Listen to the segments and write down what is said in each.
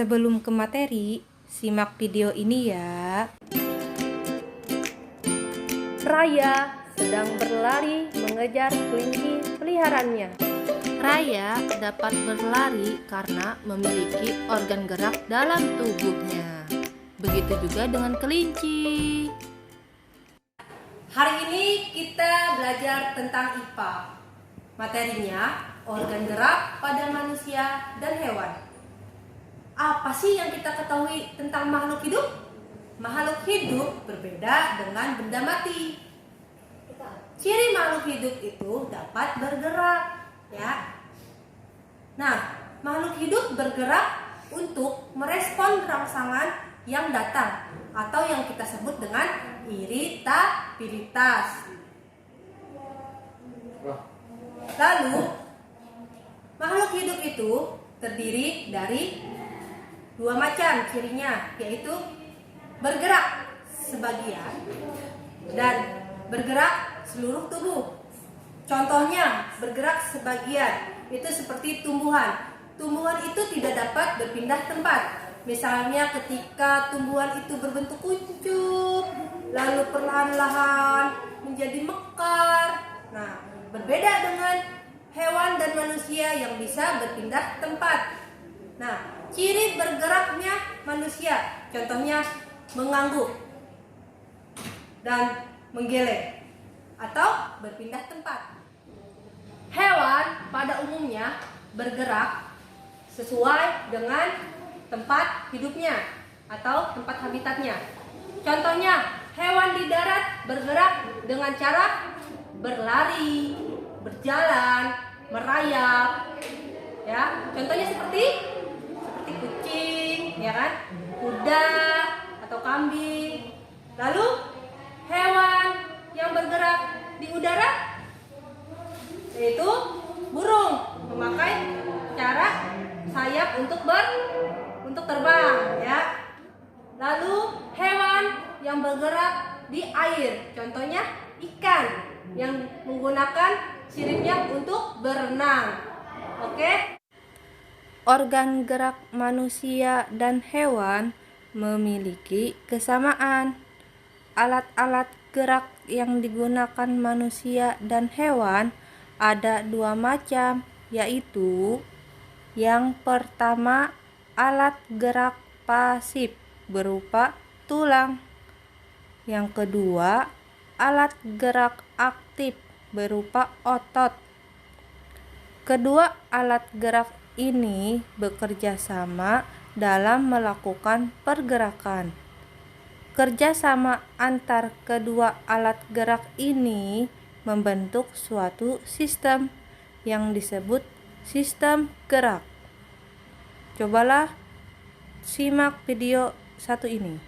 Sebelum ke materi, simak video ini ya. Raya sedang berlari mengejar kelinci peliharaannya. Raya dapat berlari karena memiliki organ gerak dalam tubuhnya. Begitu juga dengan kelinci. Hari ini kita belajar tentang IPA. Materinya, organ gerak pada manusia dan hewan. Apa sih yang kita ketahui tentang makhluk hidup? Makhluk hidup berbeda dengan benda mati. Ciri makhluk hidup itu dapat bergerak, ya. Nah, makhluk hidup bergerak untuk merespon rangsangan yang datang atau yang kita sebut dengan iritabilitas. Lalu, makhluk hidup itu terdiri dari dua macam cirinya, yaitu bergerak sebagian dan bergerak seluruh tubuh. Contohnya, bergerak sebagian itu seperti tumbuhan. Tumbuhan itu tidak dapat berpindah tempat. Misalnya ketika tumbuhan itu berbentuk kuncup, lalu perlahan-lahan menjadi mekar. Nah, berbeda dengan hewan dan manusia yang bisa berpindah tempat. Nah, ciri bergeraknya manusia, contohnya mengangguk dan menggeleng atau berpindah tempat. Hewan pada umumnya bergerak sesuai dengan tempat hidupnya atau tempat habitatnya. Contohnya, hewan di darat bergerak dengan cara berlari, berjalan, merayap. Ya, contohnya seperti kucing, ya kan? Kuda atau kambing. Lalu hewan yang bergerak di udara yaitu burung, memakai cara sayap untuk terbang, ya. Lalu hewan yang bergerak di air, contohnya ikan yang menggunakan siripnya untuk berenang. Oke? Organ gerak manusia dan hewan memiliki kesamaan. Alat-alat gerak yang digunakan manusia dan hewan ada dua macam, yaitu yang pertama alat gerak pasif berupa tulang. Yang kedua, alat gerak aktif berupa otot. Kedua alat gerak ini bekerja sama dalam melakukan pergerakan. Kerjasama antar kedua alat gerak ini membentuk suatu sistem yang disebut sistem gerak. Cobalah simak video satu ini.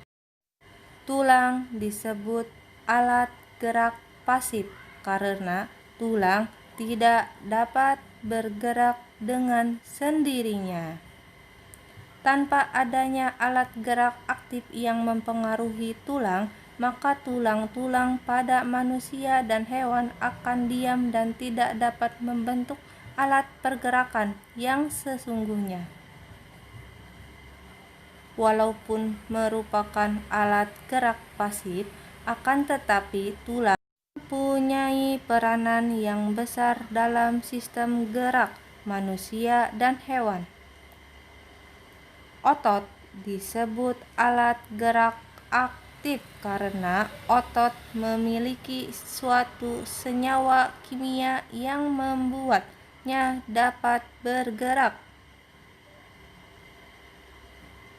Tulang disebut alat gerak pasif karena tulang tidak dapat bergerak dengan sendirinya. Tanpa adanya alat gerak aktif yang mempengaruhi tulang, maka tulang-tulang pada manusia dan hewan akan diam dan tidak dapat membentuk alat pergerakan yang sesungguhnya. Walaupun merupakan alat gerak pasif, akan tetapi tulang mempunyai peranan yang besar dalam sistem gerak manusia dan hewan. Otot disebut alat gerak aktif karena otot memiliki suatu senyawa kimia yang membuatnya dapat bergerak.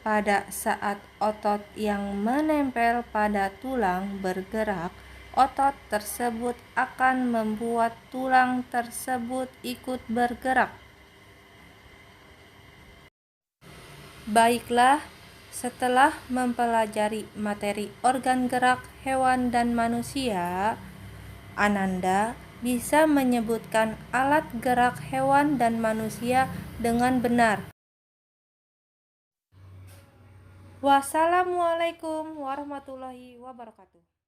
Pada saat otot yang menempel pada tulang bergerak, otot tersebut akan membuat tulang tersebut ikut bergerak. Baiklah, setelah mempelajari materi organ gerak hewan dan manusia, Ananda bisa menyebutkan alat gerak hewan dan manusia dengan benar. Wassalamualaikum warahmatullahi wabarakatuh.